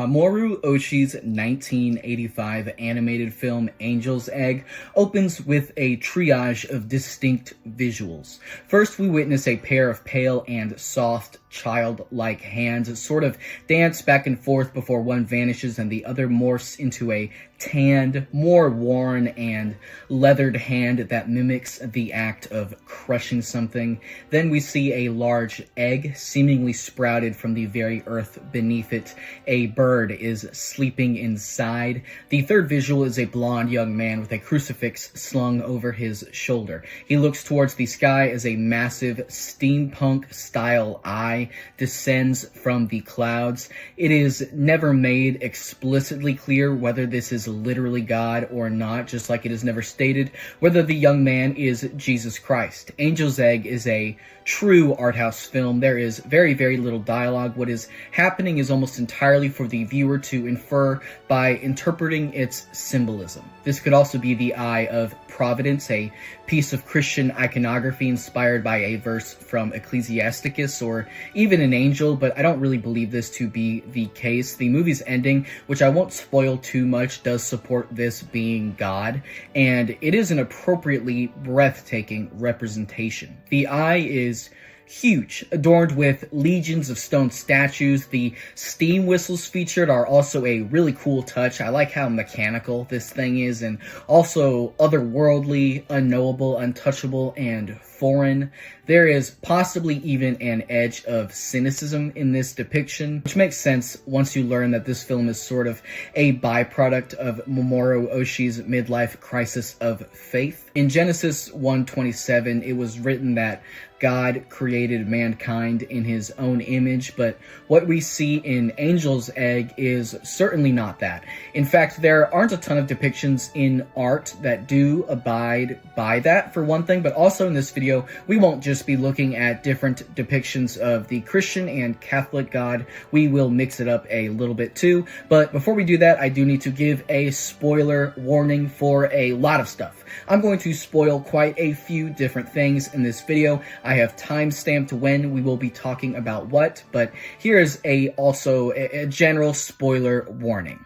Mamoru Oshii's 1985 animated film Angel's Egg opens with a triage of distinct visuals. First, we witness a pair of pale and soft, childlike hands sort of dance back and forth before one vanishes and the other morphs into a tanned, more worn and leathered hand that mimics the act of crushing something. Then we see a large egg seemingly sprouted from the very earth beneath it. A bird is sleeping inside. The third visual is a blonde young man with a crucifix slung over his shoulder. He looks towards the sky as a massive steampunk-style eye descends from the clouds. It is never made explicitly clear whether this is literally God or not, just like it is never stated whether the young man is Jesus Christ. Angel's Egg is a true art house film. There is very, very little dialogue. What is happening is almost entirely for the viewer to infer by interpreting its symbolism. This could also be the Eye of Providence, a piece of Christian iconography inspired by a verse from Ecclesiasticus, or even an angel, but I don't really believe this to be the case. The movie's ending, which I won't spoil too much, does support this being God, and it is an appropriately breathtaking representation. The eye is huge, adorned with legions of stone statues. The steam whistles featured are also a really cool touch. I like how mechanical this thing is, and also otherworldly, unknowable, untouchable, and foreign. There is possibly even an edge of cynicism in this depiction, which makes sense once you learn that this film is sort of a byproduct of Mamoru Oshii's midlife crisis of faith. In Genesis 1:27, it was written that God created mankind in his own image, but what we see in Angel's Egg is certainly not that. In fact, there aren't a ton of depictions in art that do abide by that, for one thing, but also in this video, we won't just be looking at different depictions of the Christian and Catholic God. We will mix it up a little bit too, but before we do that, I do need to give a spoiler warning for a lot of stuff. I'm going to spoil quite a few different things in this video. I have time-stamped when we will be talking about what, but here is also a general spoiler warning.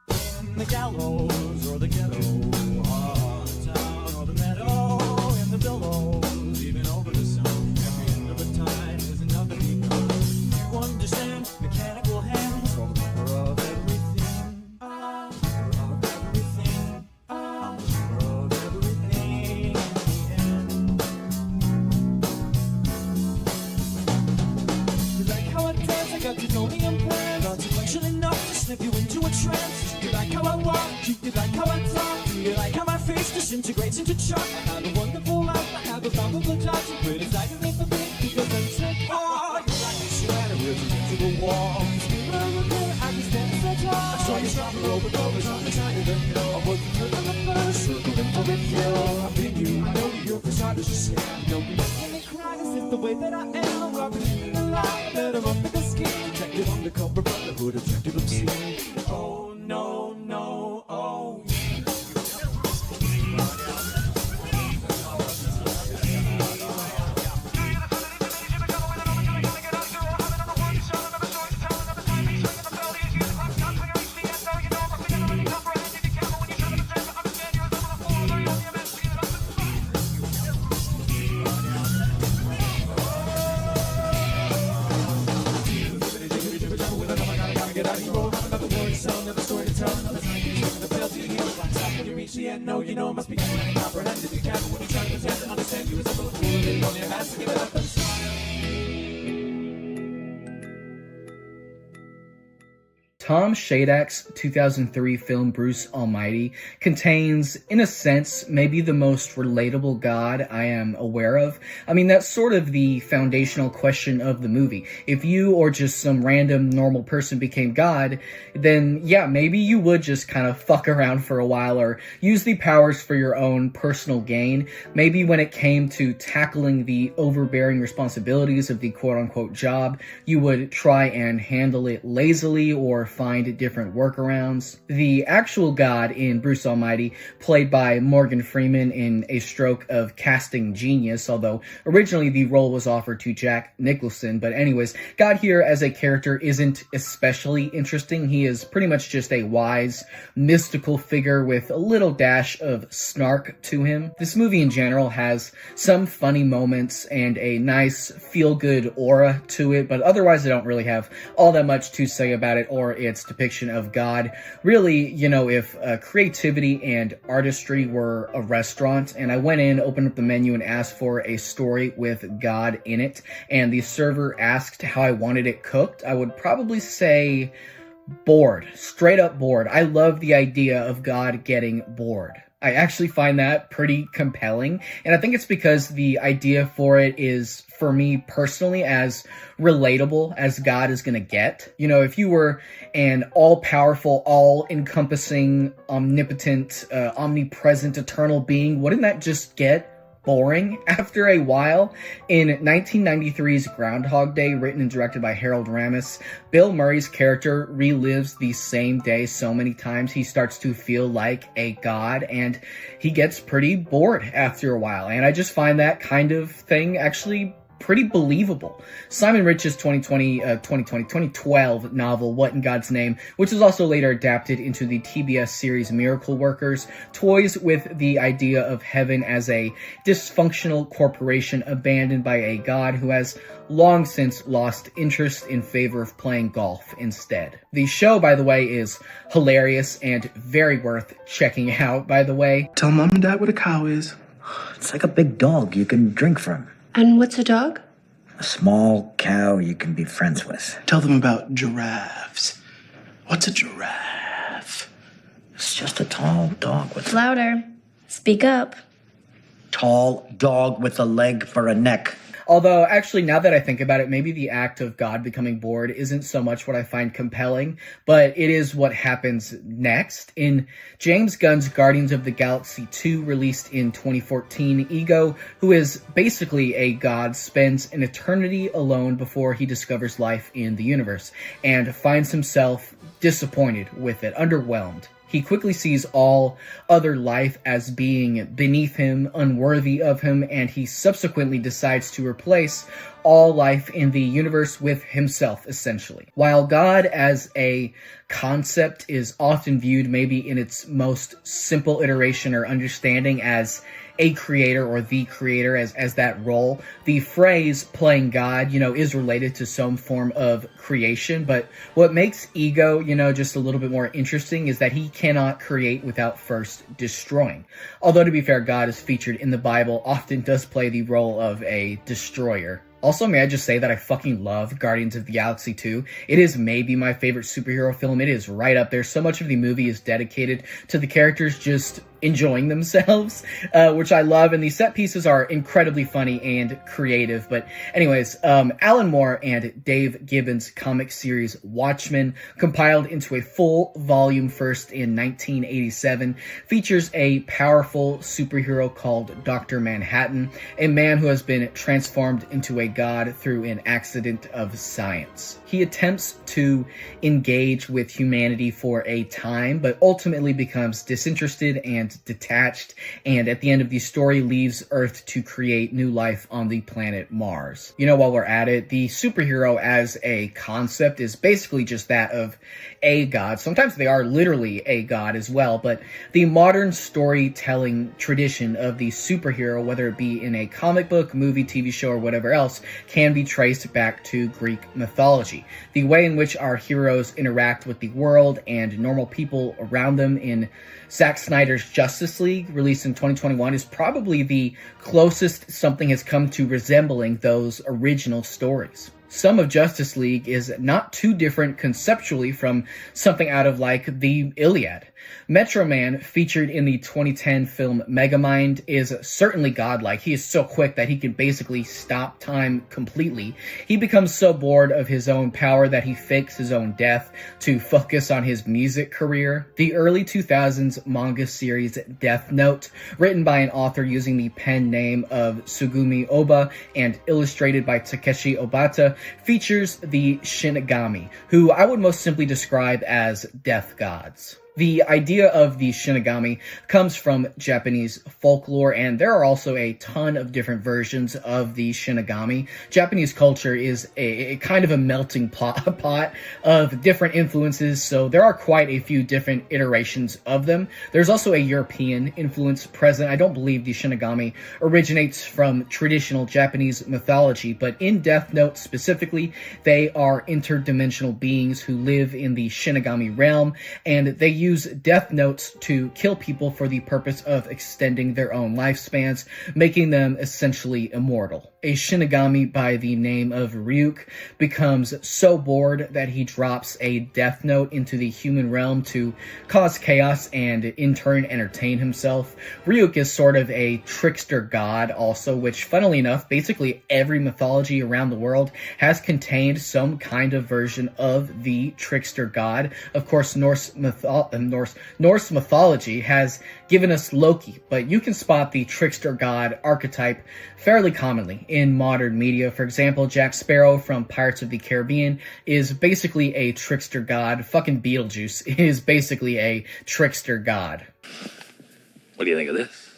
The gallows or the ghetto, the town or the meadow, in the billows, even over the sun. Every end of the tide is another become. You understand mechanical hands, the mover of everything. I'm the mover of everything. I'm the mover of everything. In the end. You like how I dance? I got plutonium plans. Consequential enough to slip you into a trance. You like how I walk, you like how I talk, you like how my face disintegrates into chalk. I have a wonderful life, I have a bountiful job, so criticize me for being because I'm so hard. You like me shattering into the wall. I can stand so tall. I saw you stopping over covers on the side of the hill. I wasn't good on the first, circling for the kill. I've been you, I know your facade is a scam. Don't be making me cry, this is the way that I am. I'm in the lie, better up with the skin. Detective undercover brotherhood, objective obscene. Oh no, no, oh. No, you know, must be comprehended. Be careful when you try to pretend to understand you as a fool. You only has to give it up and Tom Shadyack's 2003 film Bruce Almighty contains, in a sense, maybe the most relatable God I am aware of. I mean, that's sort of the foundational question of the movie. If you or just some random normal person became God, then yeah, maybe you would just kind of fuck around for a while or use the powers for your own personal gain. Maybe when it came to tackling the overbearing responsibilities of the quote-unquote job, you would try and handle it lazily or find different workarounds. The actual God in Bruce Almighty, played by Morgan Freeman in a stroke of casting genius, although originally the role was offered to Jack Nicholson. But anyways, God here as a character isn't especially interesting. He is pretty much just a wise, mystical figure with a little dash of snark to him. This movie in general has some funny moments and a nice feel-good aura to it, but otherwise I don't really have all that much to say about it or its depiction of God. Really, you know, if creativity and artistry were a restaurant and I went in, opened up the menu and asked for a story with God in it, and the server asked how I wanted it cooked, I would probably say bored. Straight up bored. I love the idea of God getting bored. I actually find that pretty compelling, and I think it's because the idea for it is, for me personally, as relatable as God is gonna get. You know, if you were an all-powerful, all-encompassing, omnipotent, omnipresent, eternal being, wouldn't that just get boring after a while? In 1993's Groundhog Day, written and directed by Harold Ramis, Bill Murray's character relives the same day so many times he starts to feel like a god, and he gets pretty bored after a while, and I just find that kind of thing actually pretty believable. Simon Rich's 2012 novel, What in God's Name, which was also later adapted into the TBS series Miracle Workers, toys with the idea of heaven as a dysfunctional corporation abandoned by a god who has long since lost interest in favor of playing golf instead. The show, by the way, is hilarious and very worth checking out, by the way. Tell mom and dad what a cow is. It's like a big dog you can drink from. And what's a dog? A small cow you can be friends with. Tell them about giraffes. What's a giraffe? It's just a tall dog with... Louder. Speak up. Tall dog with a leg for a neck. Although, actually, now that I think about it, maybe the act of God becoming bored isn't so much what I find compelling, but it is what happens next. In James Gunn's Guardians of the Galaxy 2, released in 2014, Ego, who is basically a god, spends an eternity alone before he discovers life in the universe, and finds himself disappointed with it, underwhelmed. He quickly sees all other life as being beneath him, unworthy of him, and he subsequently decides to replace all life in the universe with himself, essentially. While God as a concept is often viewed, maybe in its most simple iteration or understanding, as a creator or the creator as that role, the phrase playing God, you know, is related to some form of creation. But what makes Ego, you know, just a little bit more interesting is that he cannot create without first destroying. Although, to be fair, God is featured in the Bible, often does play the role of a destroyer. Also, may I just say that I fucking love Guardians of the Galaxy 2. It is maybe my favorite superhero film. It is right up there. So much of the movie is dedicated to the characters just enjoying themselves, which I love, and the set pieces are incredibly funny and creative. But anyways, Alan Moore and Dave Gibbons' comic series Watchmen, compiled into a full volume first in 1987, features a powerful superhero called Dr. Manhattan, a man who has been transformed into a god through an accident of science. He attempts to engage with humanity for a time, but ultimately becomes disinterested and detached, and at the end of the story leaves Earth to create new life on the planet Mars. You know, while we're at it, the superhero as a concept is basically just that of a god. Sometimes they are literally a god as well, but the modern storytelling tradition of the superhero, whether it be in a comic book, movie, TV show, or whatever else, can be traced back to Greek mythology. The way in which our heroes interact with the world and normal people around them in Zack Snyder's Justice League, released in 2021, is probably the closest something has come to resembling those original stories. Some of Justice League is not too different conceptually from something out of, like, the Iliad. Metro Man, featured in the 2010 film Megamind, is certainly godlike. He is so quick that he can basically stop time completely. He becomes so bored of his own power that he fakes his own death to focus on his music career. The early 2000s manga series Death Note, written by an author using the pen name of Sugumi Oba and illustrated by Takeshi Obata, features the Shinigami, who I would most simply describe as death gods. The idea of the Shinigami comes from Japanese folklore, and there are also a ton of different versions of the Shinigami. Japanese culture is a kind of a melting pot of different influences, so there are quite a few different iterations of them. There's also a European influence present. I don't believe the Shinigami originates from traditional Japanese mythology, but in Death Note specifically, they are interdimensional beings who live in the Shinigami realm, and they use death notes to kill people for the purpose of extending their own lifespans, making them essentially immortal. A Shinigami by the name of Ryuk becomes so bored that he drops a death note into the human realm to cause chaos and in turn entertain himself. Ryuk is sort of a trickster god also, which funnily enough, basically every mythology around the world has contained some kind of version of the trickster god. Of course, Norse mythology has given us Loki, but you can spot the trickster god archetype fairly commonly in modern media. For example, Jack Sparrow from Pirates of the Caribbean is basically a trickster god. Fucking Beetlejuice is basically a trickster god. What do you think of this?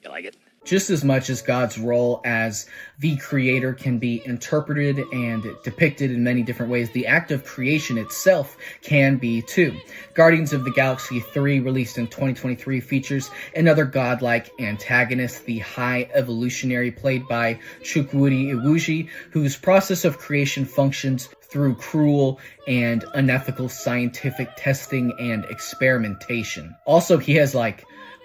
You like it? Just as much as God's role as the creator can be interpreted and depicted in many different ways, the act of creation itself can be too. Guardians of the Galaxy 3, released in 2023, features another godlike antagonist, the High Evolutionary, played by Chukwudi Iwuji, whose process of creation functions through cruel and unethical scientific testing and experimentation. Also, he has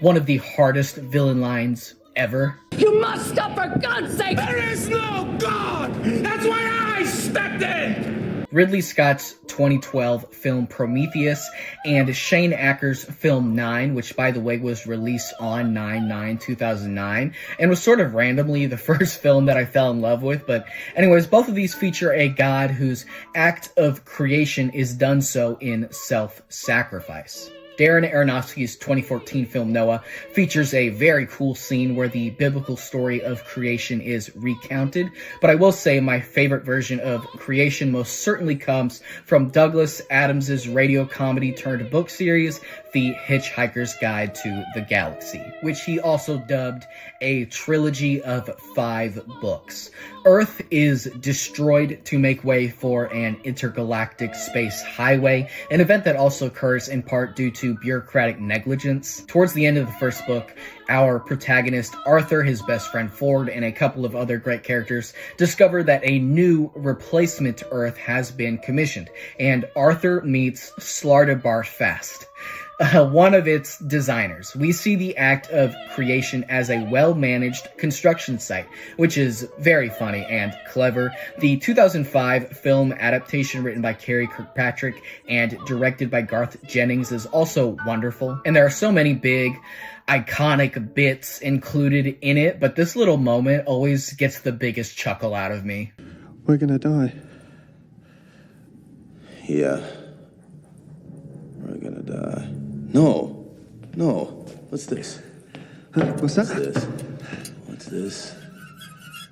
one of the hardest villain lines ever. You must stop, for God's sake! There is no God! That's why I stepped in! Ridley Scott's 2012 film Prometheus and Shane Acker's film 9, which by the way was released on 9/9/2009 and was sort of randomly the first film that I fell in love with. But anyways, both of these feature a god whose act of creation is done so in self-sacrifice. Darren Aronofsky's 2014 film Noah features a very cool scene where the biblical story of creation is recounted, but I will say my favorite version of creation most certainly comes from Douglas Adams's radio comedy turned book series, The Hitchhiker's Guide to the Galaxy, which he also dubbed a trilogy of 5 books. Earth is destroyed to make way for an intergalactic space highway, an event that also occurs in part due to bureaucratic negligence. Towards the end of the first book, our protagonist Arthur, his best friend Ford, and a couple of other great characters discover that a new replacement Earth has been commissioned, and Arthur meets Slartibarfast, one of its designers. We see the act of creation as a well-managed construction site, which is very funny and clever. The 2005 film adaptation written by Carrie Kirkpatrick and directed by Garth Jennings is also wonderful, and there are so many big iconic bits included in it, but this little moment always gets the biggest chuckle out of me. We're gonna die. Yeah. We're gonna die. No. What's this? What's that? What's this?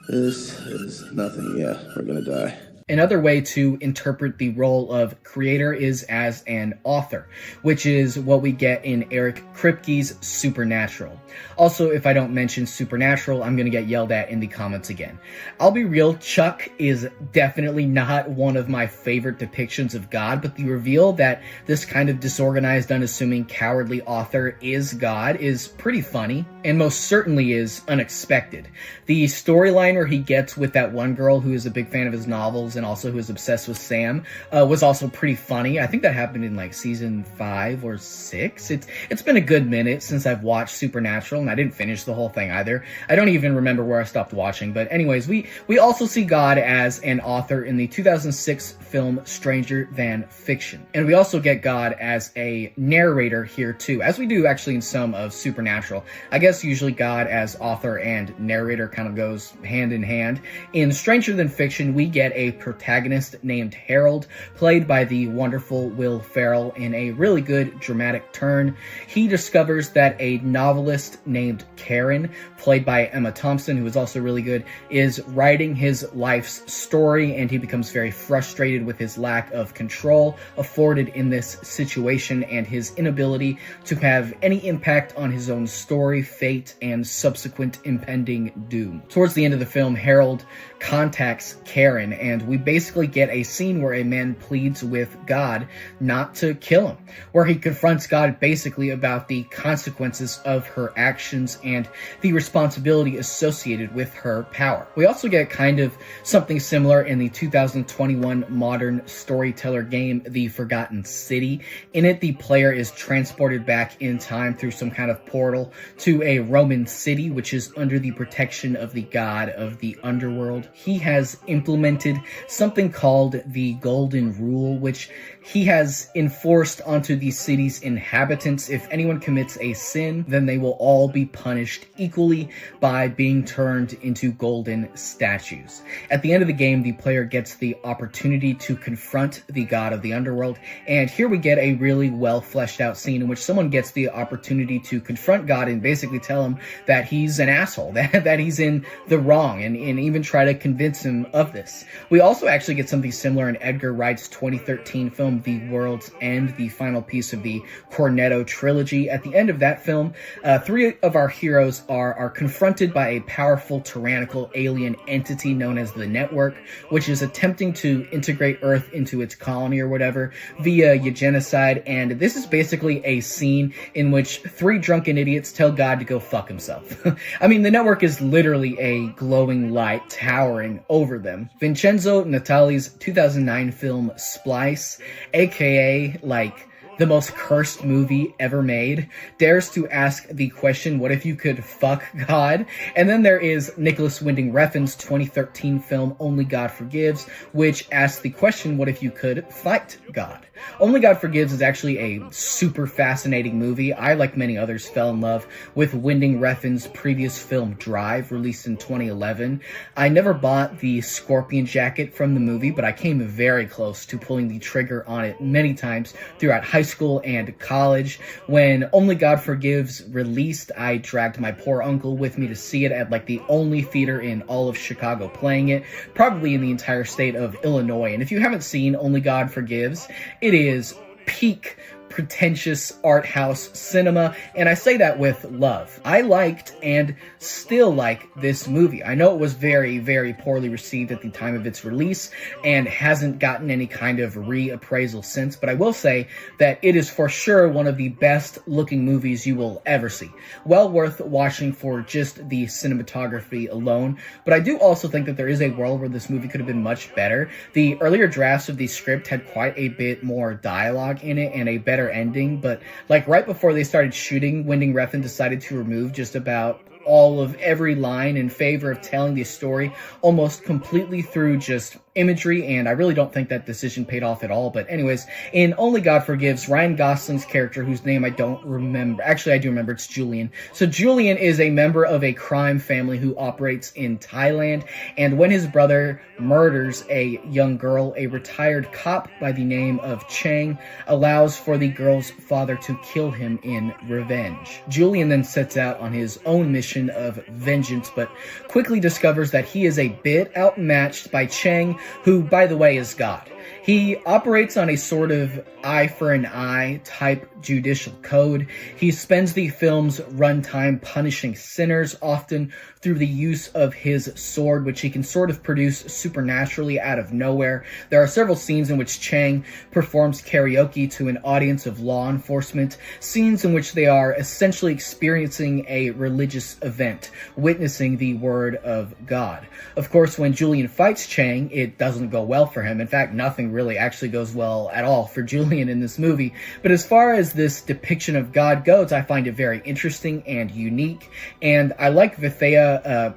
This is nothing. Yeah, we're gonna die. Another way to interpret the role of creator is as an author, which is what we get in Eric Kripke's Supernatural. Also, if I don't mention Supernatural, I'm going to get yelled at in the comments again. I'll be real, Chuck is definitely not one of my favorite depictions of God, but the reveal that this kind of disorganized, unassuming, cowardly author is God is pretty funny, and most certainly is unexpected. The storyline where he gets with that one girl who is a big fan of his novels and also who is obsessed with Sam, was also pretty funny. I think that happened in like season 5 or 6. It's been a good minute since I've watched Supernatural, and I didn't finish the whole thing either. I don't even remember where I stopped watching, but anyways, we also see God as an author in the 2006 film Stranger Than Fiction. And we also get God as a narrator here too, as we do actually in some of Supernatural. I guess usually God as author and narrator kind of goes hand in hand. In Stranger Than Fiction, we get a protagonist named Harold, played by the wonderful Will Ferrell in a really good dramatic turn. He discovers that a novelist named Karen, played by Emma Thompson, who is also really good, is writing his life's story, and he becomes very frustrated with his lack of control afforded in this situation and his inability to have any impact on his own story, fate, and subsequent impending doom. Towards the end of the film, Harold contacts Karen, and we basically get a scene where a man pleads with God not to kill him, where he confronts God basically about the consequences of her actions and the responsibility associated with her power. We also get kind of something similar in the 2021 modern storyteller game, The Forgotten City. In it, the player is transported back in time through some kind of portal to a Roman city, which is under the protection of the god of the underworld. He has implemented something called the Golden Rule, which he has enforced onto the city's inhabitants. If anyone commits a sin, then they will all be punished equally by being turned into golden statues. At the end of the game, the player gets the opportunity to confront the god of the underworld, and here we get a really well fleshed out scene in which someone gets the opportunity to confront God and basically tell him that he's an asshole, that he's in the wrong, and even try to convince him of this. We also actually get something similar in Edgar Wright's 2013 film The World's End, the final piece of the Cornetto trilogy. At the end of that film, 3 of our heroes are confronted by a powerful tyrannical alien entity known as the Network, which is attempting to integrate Earth into its colony or whatever via eugenicide, and this is basically a scene in which 3 drunken idiots tell God to go fuck himself. I mean, the Network is literally a glowing light towering over them. Vincenzo Natali's 2009 film Splice, aka like the most cursed movie ever made, dares to ask the question, what if you could fuck God? And then there is Nicholas Winding Refn's 2013 film Only God Forgives, which asks the question, what if you could fight God? Only God Forgives is actually a super fascinating movie. I, like many others, fell in love with Winding Refn's previous film Drive, released in 2011. I never bought the scorpion jacket from the movie, but I came very close to pulling the trigger on it many times throughout high school and college. When Only God Forgives released, I dragged my poor uncle with me to see it at like the only theater in all of Chicago playing it, probably in the entire state of Illinois. And if you haven't seen Only God Forgives, it is peak pretentious art house cinema, and I say that with love. I liked and still like this movie. I know it was very, very poorly received at the time of its release and hasn't gotten any kind of reappraisal since, but I will say that it is for sure one of the best looking movies you will ever see. Well worth watching for just the cinematography alone, but I do also think that there is a world where this movie could have been much better. The earlier drafts of the script had quite a bit more dialogue in it and a better ending, but like right before they started shooting, Winding Refn decided to remove just about all of every line in favor of telling the story almost completely through just imagery, and I really don't think that decision paid off at all. But anyways, in Only God Forgives, Ryan Gosling's character, whose name I don't remember, actually I do remember, it's Julian. So Julian is a member of a crime family who operates in Thailand, and when his brother murders a young girl, a retired cop by the name of Chang allows for the girl's father to kill him in revenge. Julian then sets out on his own mission of vengeance, but quickly discovers that he is a bit outmatched by Chang, who, by the way, is God. He operates on a sort of eye for an eye type judicial code. He spends the film's runtime punishing sinners, often through the use of his sword, which he can sort of produce supernaturally out of nowhere. There are several scenes in which Chang performs karaoke to an audience of law enforcement, scenes in which they are essentially experiencing a religious event, witnessing the word of God. Of course, when Julian fights Chang, it doesn't go well for him. In fact, nothing really actually goes well at all for Julian in this movie. But as far as this depiction of God goes, I find it very interesting and unique, and I like Vithea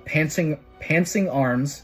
Pansing Arms.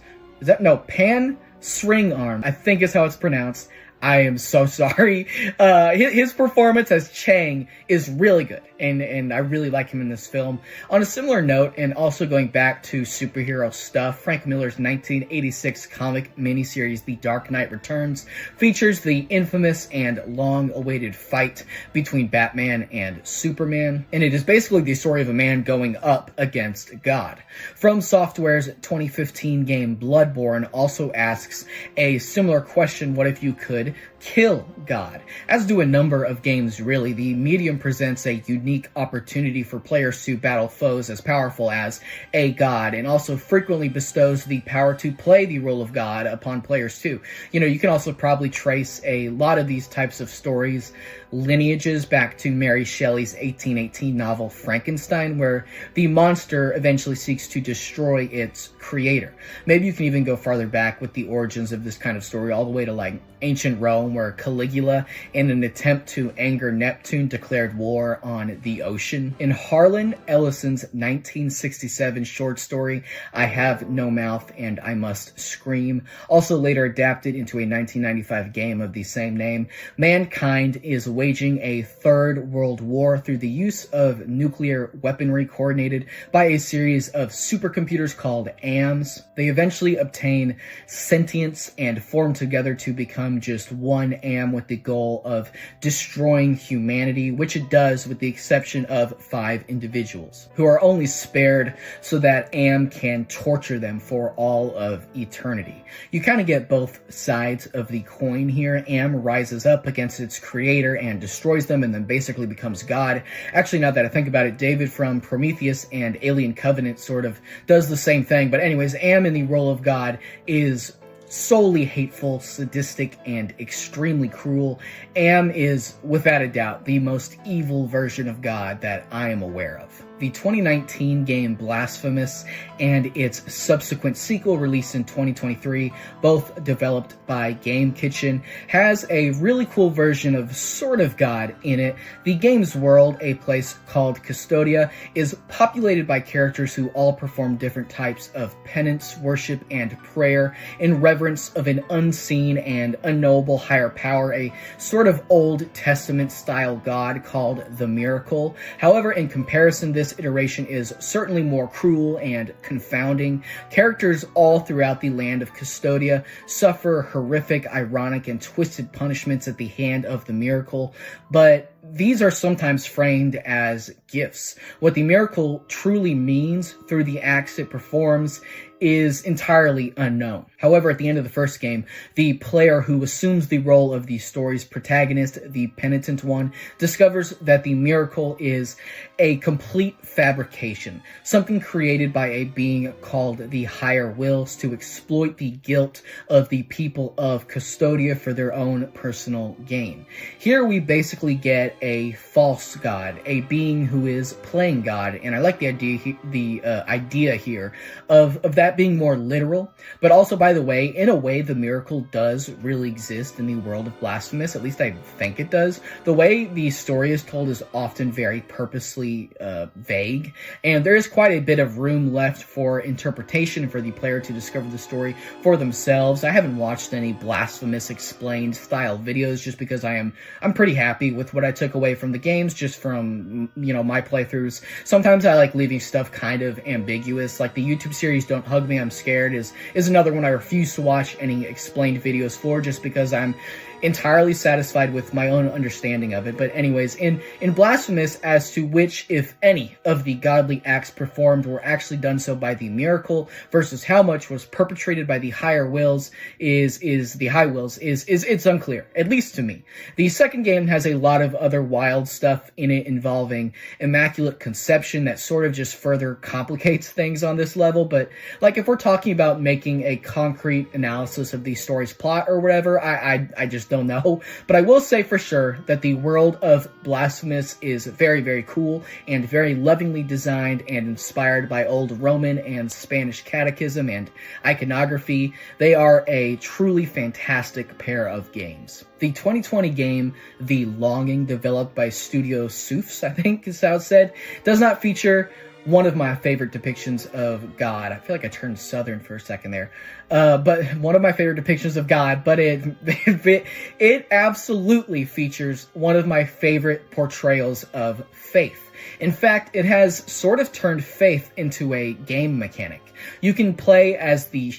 Pan Sring Arm, I think is how it's pronounced. I am so sorry. His performance as Chang is really good, and I really like him in this film. On a similar note, and also going back to superhero stuff, Frank Miller's 1986 comic miniseries The Dark Knight Returns features the infamous and long-awaited fight between Batman and Superman, and it is basically the story of a man going up against God. From Software's 2015 game Bloodborne also asks a similar question: what if you could kill God? As do a number of games, really. The medium presents a unique opportunity for players to battle foes as powerful as a god, and also frequently bestows the power to play the role of God upon players too. You can also probably trace a lot of these types of stories, lineages, back to Mary Shelley's 1818 novel Frankenstein, where the monster eventually seeks to destroy its creator. Maybe you can even go farther back with the origins of this kind of story, all the way to like ancient Rome, where Caligula, in an attempt to anger Neptune, declared war on the ocean. In Harlan Ellison's 1967 short story I Have No Mouth and I Must Scream, also later adapted into a 1995 game of the same name, mankind is waging a third world war through the use of nuclear weaponry coordinated by a series of supercomputers called AMs. They eventually obtain sentience and form together to become just one AM, with the goal of destroying humanity, which it does with the exception of 5 individuals, who are only spared so that AM can torture them for all of eternity. You kind of get both sides of the coin here. AM rises up against its creator and destroys them, and then basically becomes God. Actually, now that I think about it, David from Prometheus and Alien Covenant sort of does the same thing. But anyways, Am in the role of God is solely hateful, sadistic, and extremely cruel. Am is, without a doubt, the most evil version of God that I am aware of. The 2019 game Blasphemous and its subsequent sequel released in 2023, both developed by Game Kitchen, has a really cool version of sort of God in it. The game's world, a place called Custodia, is populated by characters who all perform different types of penance, worship, and prayer in reverence of an unseen and unknowable higher power, a sort of Old Testament style God called the Miracle. However, in comparison, this iteration is certainly more cruel and confounding. Characters all throughout the land of Custodia suffer horrific, ironic, and twisted punishments at the hand of the Miracle, but these are sometimes framed as gifts. What the Miracle truly means through the acts it performs is entirely unknown. However, at the end of the first game, the player who assumes the role of the story's protagonist, the penitent one, discovers that the Miracle is a complete fabrication, something created by a being called the Higher Wills to exploit the guilt of the people of Custodia for their own personal gain. Here we basically get a false god, a being who is playing God, and I like the idea here of that being more literal. But also, by the way, in a way, the Miracle does really exist in the world of Blasphemous. At least I think it does. The way the story is told is often very purposely vague, and there is quite a bit of room left for interpretation for the player to discover the story for themselves. I haven't watched any Blasphemous explained style videos just because I'm pretty happy with what I took away from the games, just from, my playthroughs. Sometimes I like leaving stuff kind of ambiguous, like the YouTube series Don't Hug Me, I'm Scared is another one I refuse to watch any explained videos for, just because I'm entirely satisfied with my own understanding of it. But anyways, in Blasphemous, as to which, if any, of the godly acts performed were actually done so by the miracle versus how much was perpetrated by the higher wills is it's unclear, at least to me. The second game has a lot of other wild stuff in it involving immaculate conception that sort of just further complicates things on this level. But like, if we're talking about making a concrete analysis of the story's plot or whatever, I just don't know. But I will say for sure that the world of Blasphemous is very, very cool and very lovingly designed and inspired by old Roman and Spanish catechism and iconography. They are a truly fantastic pair of games. The 2020 game, The Longing, developed by Studio Soufs, I think is how it's said, does not feature one of my favorite depictions of God. I feel like I turned southern for a second there. But one of my favorite depictions of God, but it absolutely features one of my favorite portrayals of faith. In fact, it has sort of turned faith into a game mechanic. You do play as the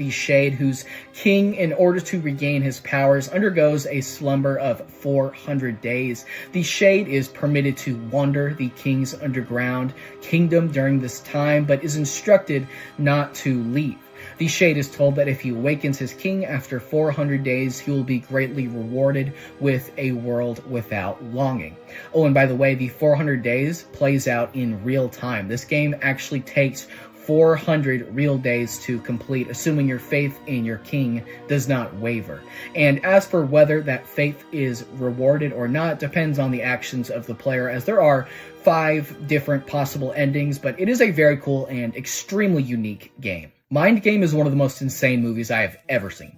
Shade, whose king, in order to regain his powers, undergoes a slumber of 400 days. The Shade is permitted to wander the king's underground kingdom during this time, but is instructed not to leave. The Shade is told that if he awakens his king after 400 days, he will be greatly rewarded with a world without longing. Oh, and by the way, the 400 days plays out in real time. This game actually takes 400 real days to complete, assuming your faith in your king does not waver. And as for whether that faith is rewarded or not, depends on the actions of the player, as there are 5 different possible endings, but it is a very cool and extremely unique game. Mind Game is one of the most insane movies I have ever seen.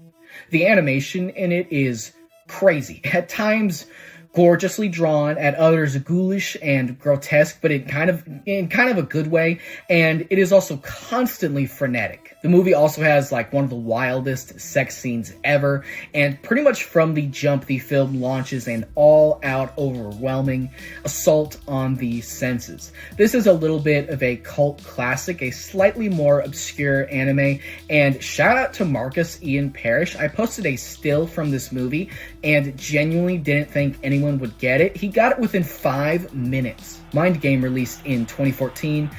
The animation in it is crazy. At times gorgeously drawn, at others ghoulish and grotesque, but in kind of a good way, and it is also constantly frenetic. The movie also has like one of the wildest sex scenes ever, and pretty much from the jump, the film launches an all-out, overwhelming assault on the senses. This is a little bit of a cult classic, a slightly more obscure anime, and shout out to Marcus Ian Parrish. I posted a still from this movie and genuinely didn't think anyone would get it. He got it within 5 minutes. Mind Game, released in 2014,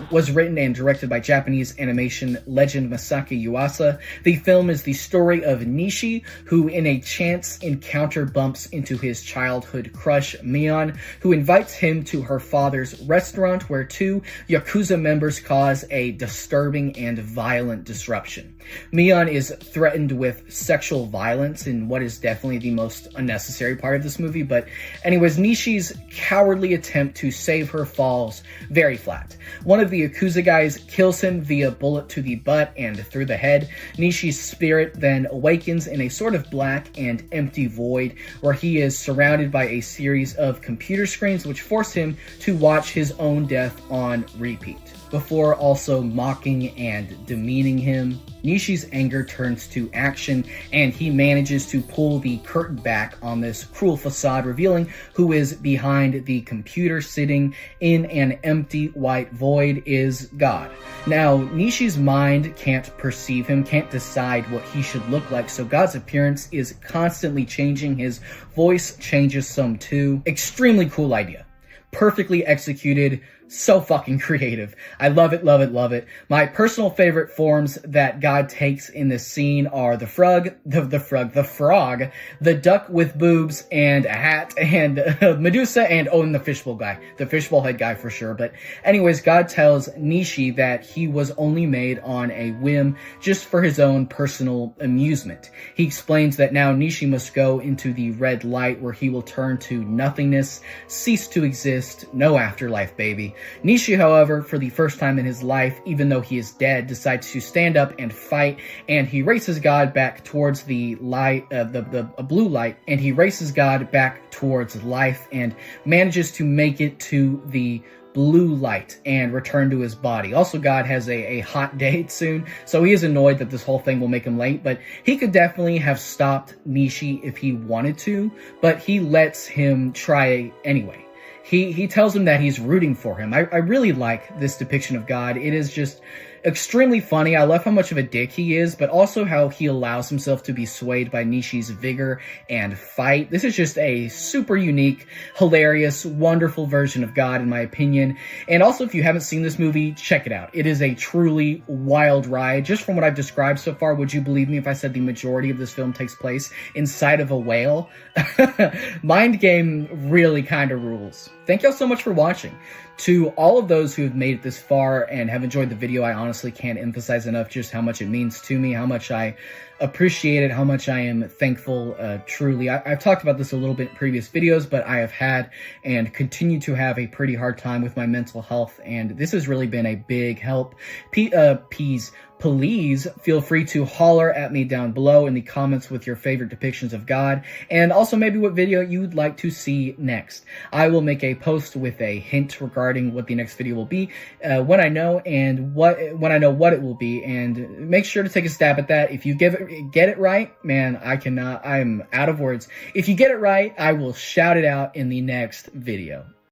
was written and directed by Japanese animation legend Masaki Yuasa. The film is the story of Nishi, who in a chance encounter bumps into his childhood crush, Mion, who invites him to her father's restaurant, where 2 Yakuza members cause a disturbing and violent disruption. Mion is threatened with sexual violence in what is definitely the most unnecessary part of this movie, but anyways, Nishi's cowardly attempt to save her falls very flat. One of the Yakuza guys kills him via bullet to the butt and through the head. Nishi's spirit then awakens in a sort of black and empty void, where he is surrounded by a series of computer screens which force him to watch his own death on repeat. Before also mocking and demeaning him, Nishi's anger turns to action, and he manages to pull the curtain back on this cruel facade, revealing who is behind the computer. Sitting in an empty white void is God. Now, Nishi's mind can't perceive him, can't decide what he should look like, so God's appearance is constantly changing. His voice changes some too. Extremely cool idea. Perfectly executed, so fucking creative. I love it, love it, love it. My personal favorite forms that God takes in this scene are the frog, the duck with boobs and a hat, and Medusa, and the fishbowl guy. The fishbowl head guy for sure. But anyways, God tells Nishi that he was only made on a whim, just for his own personal amusement. He explains that now Nishi must go into the red light, where he will turn to nothingness, cease to exist, no afterlife, baby. Nishi, however, for the first time in his life, even though he is dead, decides to stand up and fight, and he races God back towards the light, the blue light, and he races God back towards life and manages to make it to the blue light and return to his body. Also, God has a hot date soon, so he is annoyed that this whole thing will make him late, but he could definitely have stopped Nishi if he wanted to, but he lets him try anyway. He tells him that he's rooting for him. I really like this depiction of God. It is just extremely funny. I love how much of a dick he is, but also how he allows himself to be swayed by Nishi's vigor and fight. This is just a super unique, hilarious, wonderful version of God, in my opinion. And also, if you haven't seen this movie, check it out. It is a truly wild ride. Just from what I've described so far, would you believe me if I said the majority of this film takes place inside of a whale? Mind Game really kind of rules. Thank y'all so much for watching. To all of those who have made it this far and have enjoyed the video, I honestly can't emphasize enough just how much it means to me, how much I appreciate it, how much I am thankful, truly. I've talked about this a little bit in previous videos, but I have had and continue to have a pretty hard time with my mental health, and this has really been a big help. Please feel free to holler at me down below in the comments with your favorite depictions of God, and also maybe what video you'd like to see next. I will make a post with a hint regarding what the next video will be when I know what it will be, and make sure to take a stab at that. If you get it right, man, I'm out of words. If you get it right, I will shout it out in the next video.